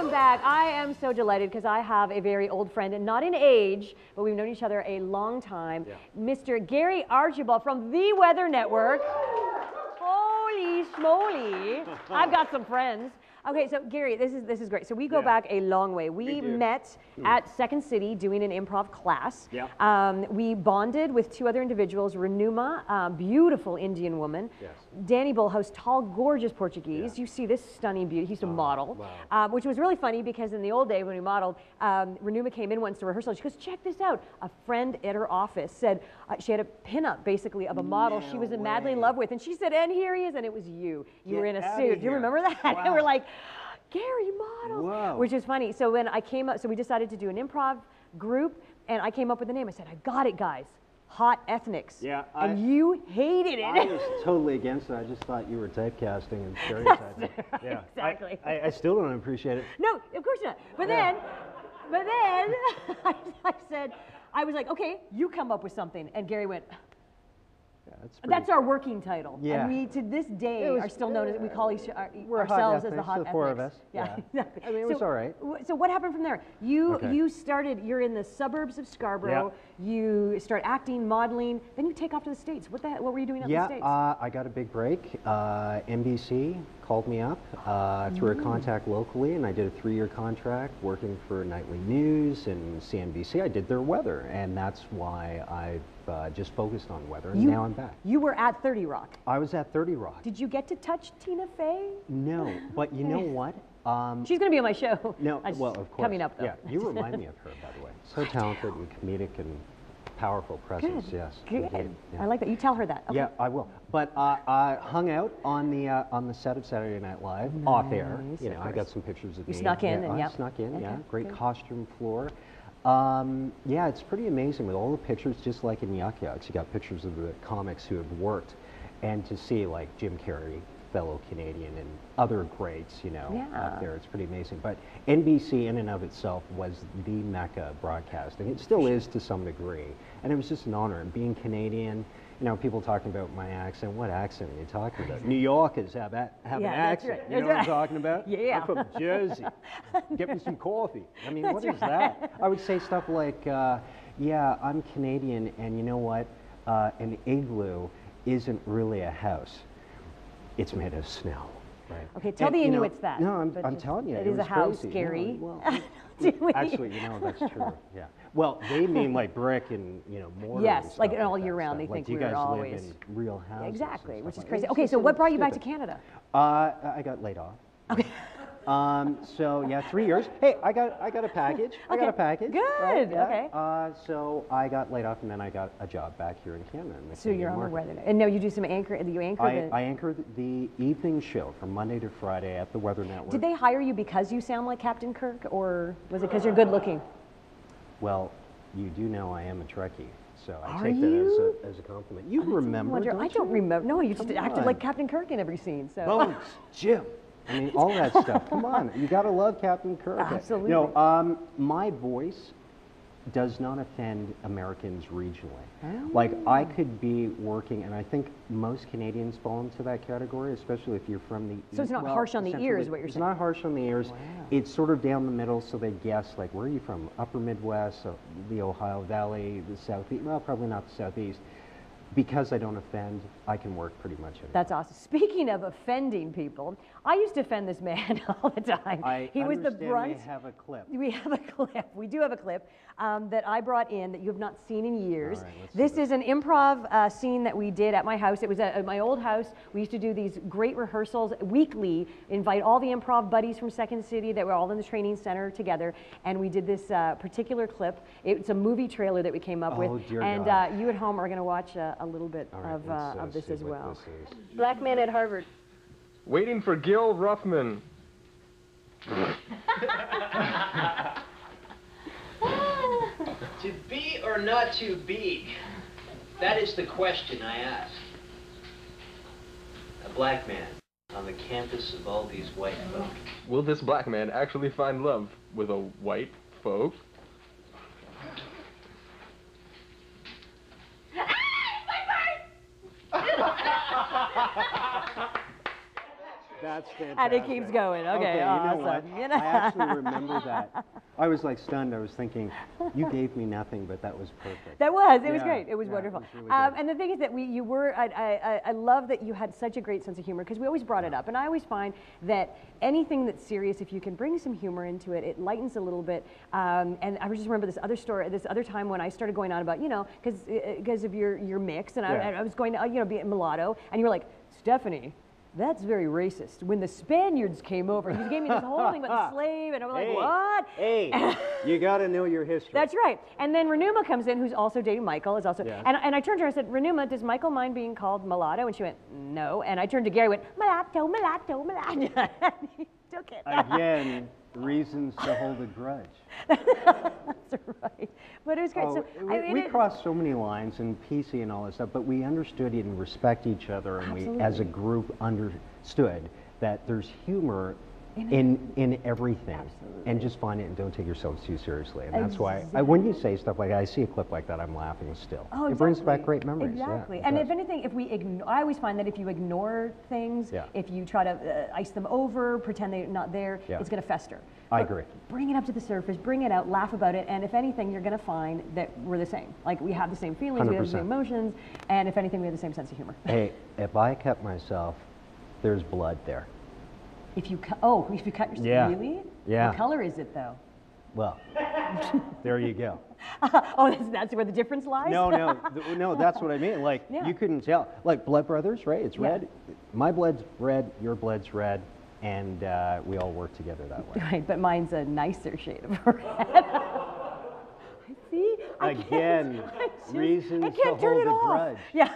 Welcome back. I am so delighted because I have a very old friend, and not in age, but we've known each other a long time. Yeah. Mr. Gary Archibald from the Weather Network. Holy schmoly. I've got some friends. Okay, so Gary, this is great. So we go back a long way. We met at Second City doing an improv class. Yeah. We bonded with two other individuals, Renuma, beautiful Indian woman. Yes. Danny Bullhouse, tall, gorgeous Portuguese. Yeah. You see this stunning beauty. He used to model, which was really funny because in the old day when we modeled, Renuma came in once to rehearsal. She goes, check this out. A friend at her office said she had a pinup basically of a model she was madly in love with, and she said, and here he is, and it was you. You were in a suit. Do you remember that? Wow. And we're like, Gary models, which is funny. So when I came up, so we decided to do an improv group, and I came up with the name. I said, I got it, guys. Hot Ethnics. Yeah, and you hated it. I was totally against it. I just thought you were typecasting and stereotyping. Yeah, exactly. I still don't appreciate it. No, of course not. But then I said, I was like, okay, you come up with something, and Gary went. That's our working title. Yeah. And we, to this day, are still known as, we call ourselves as the Hot Ethnics. Four of us. Yeah, exactly. I mean, it was all right. So what happened from there? You started, you're in the suburbs of Scarborough. Yeah. You start acting, modeling, then you take off to the States. What were you doing up in the States? I got a big break. NBC called me up through a contact locally, and I did a 3-year contract working for Nightly News and CNBC. I did their weather, and that's why I've just focused on weather, and now I'm back. You were at 30 Rock. I was at 30 Rock. Did you get to touch Tina Fey? No, but you know what? She's going to be on my show. No, well, of course. Coming up, though. Yeah, you remind me of her, by the way. So talented and comedic and powerful presence. Good. Yes. Good. Yeah. I like that. You tell her that. Okay. Yeah, I will. But I hung out on the set of Saturday Night Live, off air. You know, I got some pictures of me. You snuck in, and I snuck in. Okay. Yeah, great costume floor. Yeah, it's pretty amazing with all the pictures, just like in Yuck Yucks. You got pictures of the comics who have worked, and to see like Jim Carrey, fellow Canadian, and other greats, you know, up there. It's pretty amazing. But NBC in and of itself was the mecca of broadcasting. It still is to some degree. And it was just an honor. And being Canadian, you know, people talking about my accent. What accent are you talking about? New Yorkers have an accent. Right. You know what I'm talking about? Yeah. I'm from Jersey. Get me some coffee. I mean, what is that? I would say stuff like, yeah, I'm Canadian, and you know what? An igloo isn't really a house. It's made of snow. Right. Okay, tell the Inuits that. No, I'm telling you, it is a house, crazy. Gary. No, well, actually, you know, that's true. Yeah. Well, they mean like brick and, you know, mortar. Yes, like all year round. They think we're always. You guys live in real houses. Exactly, which is crazy. Okay, so what brought you back to Canada? I got laid off. Okay. So yeah, 3 years. Hey, I got a package. Okay. I got a package. Good. Right? Yeah. Okay. So I got laid off, and then I got a job back here in Canada. So you're on the weather, and now you do some anchor. You anchor. I anchor the evening show from Monday to Friday at the Weather Network. Did they hire you because you sound like Captain Kirk, or was it because you're good looking? Well, you do know I am a Trekkie. So I take that as a compliment. You remember? I don't remember. No, you just acted like Captain Kirk in every scene. So. Bones, Jim. I mean, all that stuff. Come on, you gotta love Captain Kirk. Absolutely. No, my voice does not offend Americans regionally. Oh. Like, I could be working, and I think most Canadians fall into that category, especially if you're from the east. So it's not harsh on the ears, what you're saying? It's not harsh on the ears. Wow. It's sort of down the middle, so they guess, like, where are you from? Upper Midwest, the Ohio Valley, the Southeast. Well, probably not the Southeast. Because I don't offend, I can work pretty much anywhere. That's awesome. Speaking of offending people, I used to offend this man all the time. He was the brunt. We have a clip. We have a clip. We do have a clip that I brought in that you have not seen in years. Right, this is an improv scene that we did at my house. It was at my old house. We used to do these great rehearsals weekly, invite all the improv buddies from Second City that were all in the training center together, and we did this particular clip. It's a movie trailer that we came up with. Dear and God. You at home are going to watch a little bit right, of this as well. This is. Black man at Harvard. Waiting for Gil Ruffman. To be or not to be? That is the question I ask. A black man on the campus of all these white folk. Will this black man actually find love with a white folk? That's fantastic. And it keeps going. Okay, you know what? awesome. You know? I actually remember that. I was like stunned. I was thinking, you gave me nothing, but that was perfect. It was Yeah, great. It was yeah, wonderful. it was really good. And the thing is that I love that you had such a great sense of humor because we always brought it up. And I always find that anything that's serious, if you can bring some humor into it, it lightens a little bit. And I just remember this other story, this other time when I started going on about, because of your mix, and I was going to, be a mulatto, and you were like, Stephanie, that's very racist. When the Spaniards came over, you gave me this whole thing about the slave, and I was like, what? Hey, you got to know your history. That's right. And then Renuma comes in, who's also dating Michael, is also, and I turned to her and said, Renuma, does Michael mind being called mulatto? And she went, no. And I turned to Gary and went, mulatto, mulatto, mulatto. He took it. Again, reasons to hold a grudge. That's right. But it was great. Oh, So we crossed so many lines and PC and all that stuff, but we understood and respect each other, and we, as a group, understood that there's humor in everything, and just find it and don't take yourself too seriously. And that's why when you say stuff like that, I see a clip like that, I'm laughing still. Oh, exactly. It brings back great memories. Exactly. Yeah, and if anything, if we I always find that if you ignore things, if you try to ice them over, pretend they're not there, it's going to fester. I agree. Bring it up to the surface, bring it out, laugh about it, and if anything, you're going to find that we're the same. Like, we have the same feelings, 100%. we have the same emotions, and if anything, we have the same sense of humor. Hey, if I cut myself, there's blood there. If you cut yourself, really? Yeah. What color is it, though? Well, there you go. Oh, that's where the difference lies? No, that's what I mean. Like, you couldn't tell. Like, blood brothers, right? It's red. My blood's red, your blood's red, and we all work together that way. Right, but mine's a nicer shade of red. See? Again, reasons I to can't turn hold it a off. grudge. Yeah.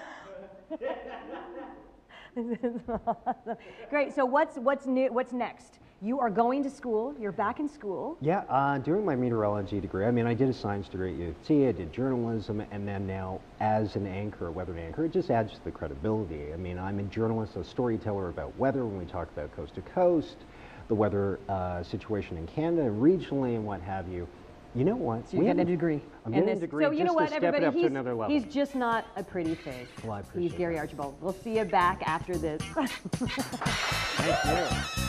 This is awesome. Great. So what's new? What's next? You are going to school. You're back in school. Yeah, doing my meteorology degree. I mean, I did a science degree at U of T, I did journalism, and then now as an anchor, a weather anchor, it just adds to the credibility. I mean, I'm a journalist, a storyteller about weather when we talk about coast to coast, the weather situation in Canada, regionally, and what have you. You know what? So you're getting a degree. I'm getting a degree so you know what, to step it up everybody, to another level. He's just not a pretty face. Well, I appreciate He's Gary Archibald. We'll see you back after this. Thank you.